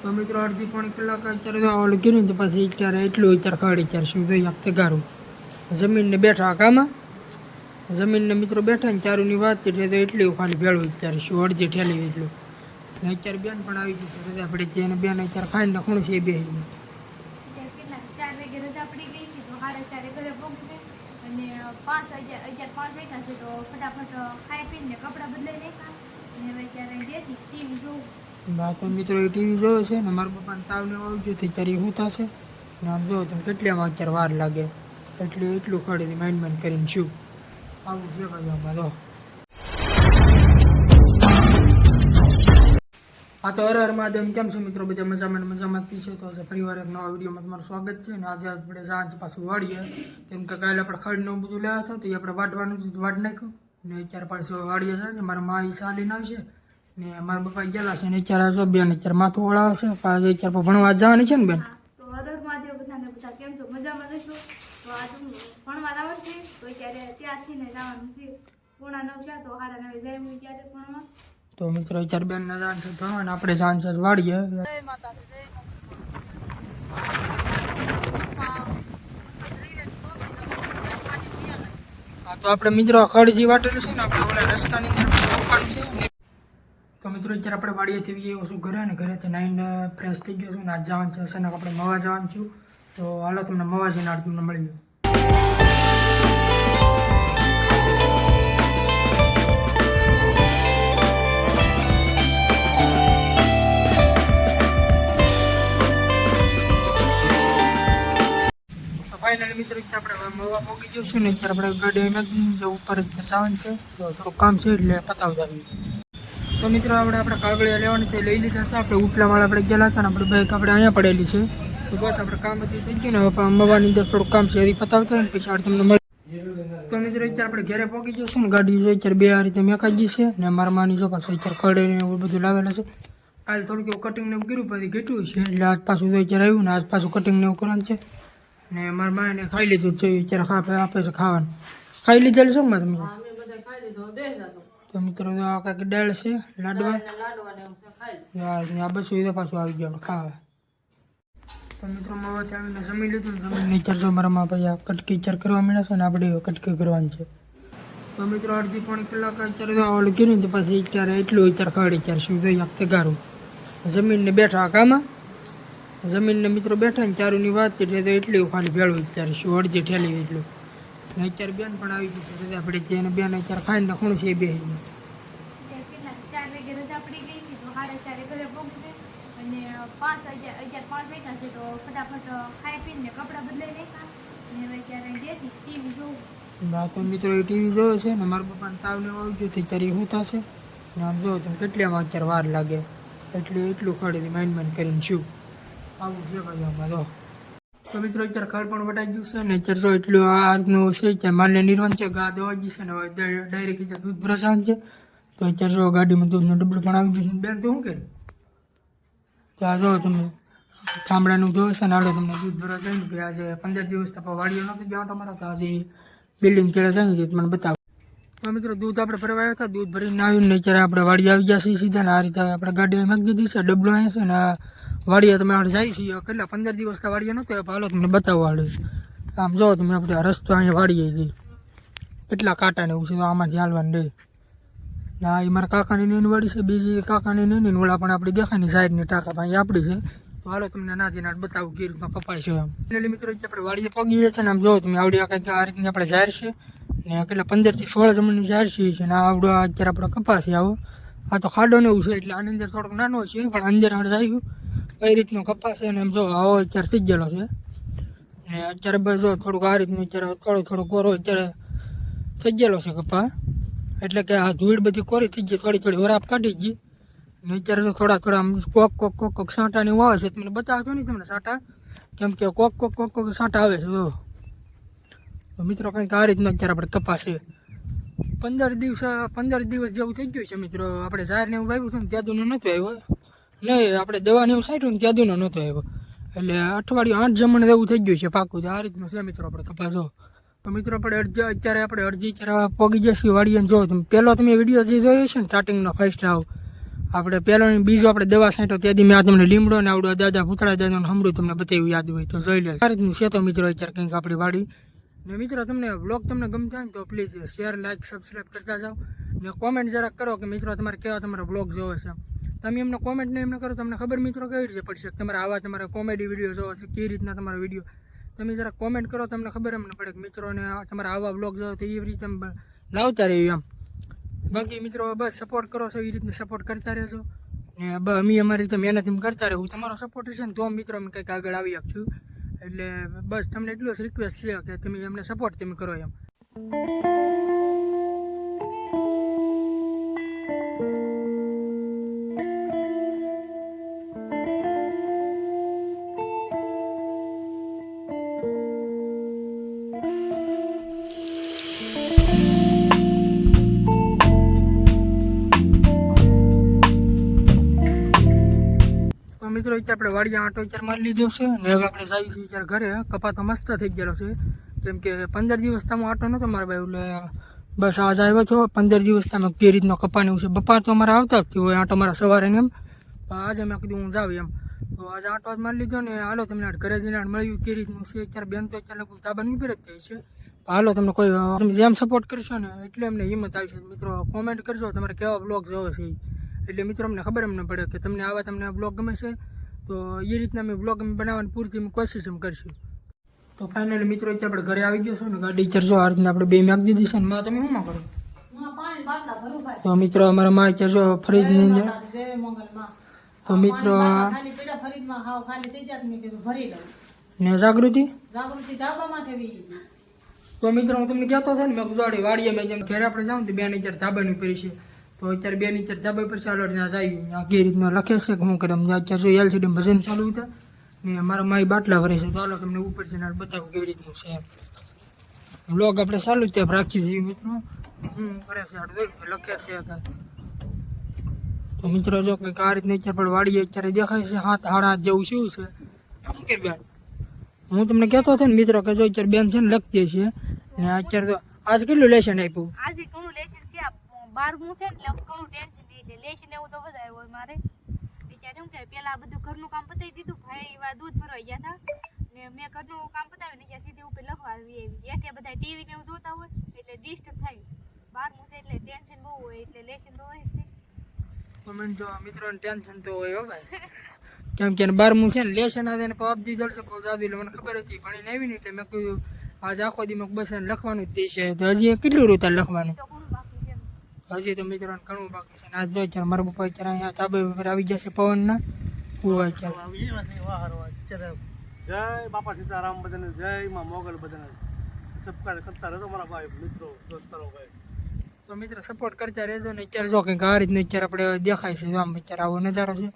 તો મિત્રો અડધી પોણી કલાક અત્યારે તો ઓલું કર્યું ને તો પછી અત્યારે એટલું અત્યારે ખડ અત્યારે શું જોઈએ આપણે ગારું જમીનને બેઠા કામાં જમીનને મિત્રો બેઠા ને ચારુની વાત એટલે તો એટલી ખાલી ભેળવું અત્યારે શું અડધી ઠેલી એટલું ને અત્યારે બેન પણ આવી ગઈ છે રજા પડી હતી અને બેન અત્યારે ખાઈને ખૂણ છે બે તો મિત્રો એ ટીવી જોયો છે ને મારા પપ્પાને તાવને આવી ગયો તો ત્યારે શું થશે ને આમ જોવો તમે કેટલામાં અત્યારે વાર લાગે એટલું ખડેથી માઇન્ડ કરીને શું આવું છે ભાઈ આમાં તો આ તો હર મહાદેવ કેમ છો મિત્રો બધા મજામાંથી છે તો પરિવાર એક નવા વિડીયોમાં તમારું સ્વાગત છે અને આજે આપણે સાંજ પાછું વાળીએ કેમ કે કાલે આપણે ખડને બધું લેવા હતા તો એ આપણે વાટવાનું હતું વાટ નાખ્યું ને અત્યારે પાછું વાળીએ છે ને મારા મા ચાલીને આવશે ને મારા પપ્પા ગયેલા છે ને અત્યારે આવશે બેન અત્યારે માથું વળાવશે પાછું અત્યારે ભણવા જવાની છે ને બેન તો હર મહાદેવ બધાને બધા કેમ છો મજામાં જશો તો આ ભણવા જવાનું છે તો અત્યારે ત્યારથી ને જવાનું છે 9:30 તો 9:30 જાય હું ત્યારે ભણવા તો મિત્રો ચાર બેન ના જાણ છે ભણવાને આપણે જાણ છે વાળીએ તો આપણે મિત્રો ખડજી વાટેલું છે ને આપણે ઓલા રસ્તાની અંદર સોંપવાનું છે તો મિત્રો અત્યારે આપણે વાડીએથી આવીએ શું ઘરે ને ઘરેથી નાઈને ફ્રેશ થઈ ગયો છું ને આજ જવાનું છે અચાનક આપણે મવા જવાનું છું તો હાલો તમને મવા જઈને આજ તમને મળી ગયું ફાઇનલી મિત્રો આપણે મવા પોગી ગયું છે ને અત્યારે આપણે ગાડી નાખી ઉપર જવાનું છે તો થોડુંક કામ છે એટલે પતાવતા તો મિત્રો આપણે કાગળિયા લેવાની તે લઈ લીધા છે આપણે ઉપલાવાળા આપણે ગયેલા હતા ને આપણે બાઈક આપણે અહીંયા પડેલી છે તો બસ આપણે કામ બધું થઈ ગયું ને હવે મવાની અંદર થોડુંક કામ છે એ પતાવતા ને પછી તમને મળી તો મિત્રો અત્યારે આપણે ઘરે પહોંચી ગયો છે ને ગાડી જો અત્યારે બે આ રીતે મેકાઈ ગઈ છે ને મારા માની જો પાછું અત્યારે ખડે ને એવું બધું લાવેલા છે કાલે થોડુંક એવું કટિંગ ને એવું કર્યું પછી ઘટ્યું છે એટલે આજ પાછું તો અત્યારે આવ્યું ને આજ પાછું કટિંગ ને એવું કરવાનું છે ને મારા માને ખાઈ લીધું છે અત્યારે આપે છે ખાવાનું ખાઈ લીધેલું છે ને તમે તો મિત્રો આ કાંઈક દાળ છે લાડવા આ બસ એ પાછું આવી ગયું આપણે ખાવા તો મિત્રો માવાથી આવીને જમી લીધું ને જમીને ચરજો મારામાં ભાઈ આ કટકી ચર કરવા મળ્યા છે ને આપણે કટકી કરવાની છે તો મિત્રો અડધી પોણી કલાક અત્યારે તો ઓલું કર્યું તો પછી અત્યારે એટલું અત્યારે ખડ અત્યારે શું જોઈએ આપણે ગારું જમીનને બેઠા કામાં જમીનને મિત્રો બેઠા ને ચારુની વાત એટલે તો એટલી ખાલી ભેળવું અત્યારે શું અડધી ઠેલી એટલું ને અત્યારે બેન પણ આવી ગઈ છે રજા પડી હતી અને બેન અત્યારે ખાઈને ખૂણ છે બે તો મિત્રો એ ટીવી જોયો છે ને મારા પપ્પાને તાવને આવી ગયો તો ત્યારે શું થશે ને આમ જોવો તમે કેટલામાં અત્યારે વાર લાગે એટલું ખડેથી માઇન્ડ કરીને શું આવું છે ભાઈ આમાં તો મિત્રો અત્યારે ખડ પણ વટાઈ ગયું છે ને અત્યારે તો એટલું આ રીતનું છે કે માલને નિર્વાણ છે ગા દવા ગઈ છે ને હવે ડાયરેક્ટ અત્યારે દૂધ ભરસાન છે તો અત્યારે જો ગાડીમાં દૂધનું ડબલું પણ આવી ગયું છે બેન તો શું કરે તો આ જો તમે ગામડાનું જોવો છે ને હાલો તમને દૂધ ભરવા જાય ને કે આજે 15 દિવસ તો વાડીઓ નહોતું જવા તમારા તો આજે બિલ્ડિંગ કેળે છે ને મને બતાવો તો મિત્રો દૂધ આપણે ભરવા આવ્યા હતા દૂધ ભરીને આવીને અત્યારે આપણે વાડી આવી ગયા છીએ સીધા ને આ રીતે આપણે ગાડી મૂકી દીધી છે ડબલું અહીંયા છે ને વાડીએ તમે આપણે જાય છીએ કેટલા 15 દિવસ તો વાડીએ નહોતો હાલો તમને બતાવવા વાળે આમ જો તમે આપણે રસ્તો અહીંયા વાડીએ જઈએ કેટલા કાંટા ને એવું છે તો આમાંથી હાલવાનું રહે ના એ મારા કાકાની નેની વાડી છે બીજી કાકાની નેની ઓલા પણ આપણી દેખાય ને સાઈડની ટાંકા અહીં આપણી છે તો હાલો તમને નાજીને બતાવું કે રીતના કપાય છે આમ એટલે મિત્રો આપણે વાડીએ પગીએ છે ને આમ જો તમે આવડી કંઈક આ રીતની આપણે જાહેર છે ને કેટલા 15 થી 16 જમણની જાહેર છે ને આવડો અત્યારે આપણે કપાસી આવો આ તો ખાડો ને એવું છે એટલે આની અંદર થોડોક નાનો છે પણ અંદર આપણે જાય કઈ રીતનો કપાસ છે ને એમ જો આવો અત્યારે થઈ ગયેલો છે ને અત્યારે બસ જો થોડુંક આ રીતનું અત્યારે થોડો કોરો અત્યારે થઈ ગયેલો છે કપા એટલે કે આ ધૂળ બધી કોરી થઈ ગઈ થોડી વરાપ કાઢી ગઈ ને અત્યારે તો થોડા આમ કોક સાંટા ને એવું આવે છે મને બતાવતો નહીં તમને સાંટા કેમ કે કોક સાંટા આવે છે જો તો મિત્રો કંઈક આ રીતનું અત્યારે આપણે કપાસ છે 15 દિવસ જેવું થઈ ગયું છે મિત્રો આપણે ઝાર ને એવું વાવ્યું છે ને ત્યાં દૂનો નહોતો આવ્યો નહીં આપણે દવાને એવું સાંટ્યું ને ત્યાં દૂનો નહોતો આવ્યો એટલે અઠવાડિયું 8 જમણ એવું થઈ ગયું છે પાકું આ રીતનું છે મિત્રો આપણે કપાસો તો મિત્રો આપણે અત્યારે અડધી પોગી જશે વાડીએ જો તમે પહેલો તમે વિડીયો જે જોયો છે ને સ્ટાર્ટિંગનો ફર્સ્ટ આપણે પહેલો ને બીજો આપણે દવા છાંટ્યો ત્યાંથી મેં આ તમને લીમડો ને આવડો દાદા ભૂતળા દાદાનું હમણાં તમને બતાવ્યું યાદ હોય તો જોઈ લે આ રીતનું છે તો મિત્રો અત્યારે કંઈક આપણી વાડી ને મિત્રો તમને વ્લોગ તમને ગમતા હોય ને તો પ્લીઝ શેર લાઇક સબસ્ક્રાઈબ કરતા જાઓ ને કોમેન્ટ જરાક કરો કે મિત્રો તમારે કેવા તમારા બ્લોગ જોવે છે તમે એમને કોમેન્ટ ને એમને કરો તમને ખબર મિત્રો કેવી રીતે પડશે કે તમારે આવા તમારા કોમેડી વિડીયો જોવે છે કેવી રીતના તમારા વિડીયો તમે જરાક કોમેન્ટ કરો તમને ખબર એમને પડે કે મિત્રોને તમારા આવા બ્લોગ જોવે તો એ રીતે લાવતા રહ્યું એમ બાકી મિત્રો બસ સપોર્ટ કરો છો એ રીતને સપોર્ટ કરતા રહેજો ને અમે અમારી રીતે મહેનત એમ કરતા રહેવું તમારો સપોર્ટ છે ને તો મિત્રો અમે કંઈક આગળ આવી શકશું એટલે બસ તમને એટલું જ રિક્વેસ્ટ છે કે તમે અમને સપોર્ટ તમે કરો એમ મિત્રો અત્યારે આપણે વાડિયા આંટો અત્યારે મારી લીધો છે ને હવે આપણે જઈએ છીએ અત્યારે ઘરે કપા તો મસ્ત થઈ ગયેલો છે કેમ કે 15 દિવસ તમે આંટો નહોતો મારા ભાઈ એટલે બસ આજ આવ્યો છો 15 દિવસ તમે કે રીતનો કપાનું છે બપા તો અમારે આવતા જ હોય આંટો મારા સવારે ને એમ આજે મેં કીધું હું જાઉં એમ તો આજે આંટો જ મારી લીધો ને હાલો તમને ઘરે જઈને મળ્યું કે રીતનું છે અત્યારે બેન તો અત્યારે કોઈ તાબાની ઉપર જ થઈ છે હાલો તમને કોઈ તમે જેમ સપોર્ટ કરશો ને એટલે અમને હિંમત આવશે મિત્રો કોમેન્ટ કરજો તમારે કેવા બ્લોગ જોવો છે એટલે મિત્રો અમને ખબર એમ ન પડે કે તમને આવા તમને બ્લોગ ગમે છે તો એ રીતના અમે બ્લોગ બનાવવાની પૂરતી અમે કોશિશ એમ કરશું તો ફાઇનલી મિત્રો અત્યારે આપણે ઘરે આવી ગયો છો ને ગાડી ચરજો આ રીતના આપણે બે મેક દીધી છે ને માં તમે શું કરો તો મિત્રો અમારા માં અત્યારે જો ફ્રીજની અંદર તો મિત્રો ને જાગૃતિ તો મિત્રો હું તમને કહેતો હતો ને મેં ગુજાડી વાડીએ મેં જેમ ઘરે આપણે જાઉં તો બેન અત્યારે ધાબાની ઉપર છે તો અત્યારે બેન અત્યારે ધાબા પર ચાલો ત્યાં જાય કે રીતના લખે છે કે હું કરે અત્યારે જો એલસીડી ભજન ચાલુ હતા ને મારા માઈ બાટલા ભરે છે તો હાલો તમને ઉપર છે ને બતાવું કેવી રીતનું છે બ્લોગ આપણે ચાલુ જ ત્યાં રાખીએ છીએ મિત્રો હું કરે છે લખે છે તો મિત્રો જો કંઈક આ રીતને અત્યારે પણ વાડીએ અત્યારે દેખાય છે 7-8 જેવું શું છે શું કે બેન હું તમને કહેતો હતો ને મિત્રો કે જો અત્યારે બેન છે ને લખતી છે ને અત્યારે તો આજ કેટલું લેશન આપ્યું આજે ઘણું લેશન છે 12મું છે ને એટલે ઘણું ટેન્શન નહીં એટલે લેશન એવું તો વધારે હોય મારે ત્યારે શું થાય પેલા બધું ઘરનું કામ પતાવી દીધું ભાઈ એવા દૂધ ભરવા ગયા હતા ને મેં ઘરનું કામ પતાવીને ત્યાં સીધી ઉપર લખવા આવી એટલે બધા ટીવી ને એવું જોતા હોય એટલે ડિસ્ટર્બ થાય 12મું છે એટલે ટેન્શન બહુ હોય એટલે લેશન તો હોય જ નહીં કમેન્ટ જો મિત્રોને ટેન્શન તો હોય હો ભાઈ કેમ કે 12મું છે ને લેશન આ ને પબ દી જલશે બહુ જાદુ એટલે મને ખબર હતી ભણીને આવી ને એટલે મેં કહ્યું આજ આખો દી મેં બસ લખવાનું જ છે તો હજી કેટલું રોતા લખવાનું હજી તો મિત્રોને ઘણું બાકી છે આજ જો અત્યારે મારા પપ્પા અત્યારે અહીંયા તાબે ઉપર આવી જશે પવનના હોય અત્યારે જય બાપા સીતારામ બધાને જય માં મોગલ બધાને સબસ્ક્રાઇબ કરતા રહેજો મારા ભાઈ મિત્રો દોસ્તારો ભાઈ તો મિત્રો સપોર્ટ કરતા રહેજો ને અત્યારે જો કંઈક આ રીતનું અત્યારે આપણે દેખાય છે આમ અત્યારે આવો નજારો છે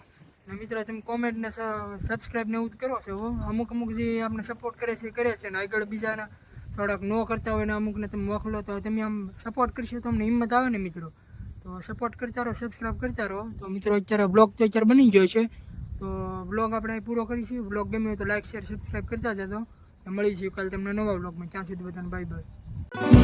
ને મિત્રો તમે કોમેન્ટ ને સબસ્ક્રાઈબ ને એવું જ કરો છો અમુક જે આપણે સપોર્ટ કરે છે ને આગળ બીજાના થોડાક ન કરતા હોય ને અમુકને તમે મોકલો તો તમે આમ સપોર્ટ કરશો તો અમને હિંમત આવે ને મિત્રો તો સપોર્ટ કરતા રહો સબસ્ક્રાઈબ કરતા રહો તો મિત્રો અત્યારે બ્લોગ તો અત્યારે બની ગયો છે તો બ્લોગ આપણે પૂરો કરીશું બ્લોગ ગમે હોય તો લાઈક શેર સબસ્ક્રાઈબ કરતા જતો મળીશું કાલે તમને નવા બ્લોગમાં ત્યાં સુધી બધાને બાય બાય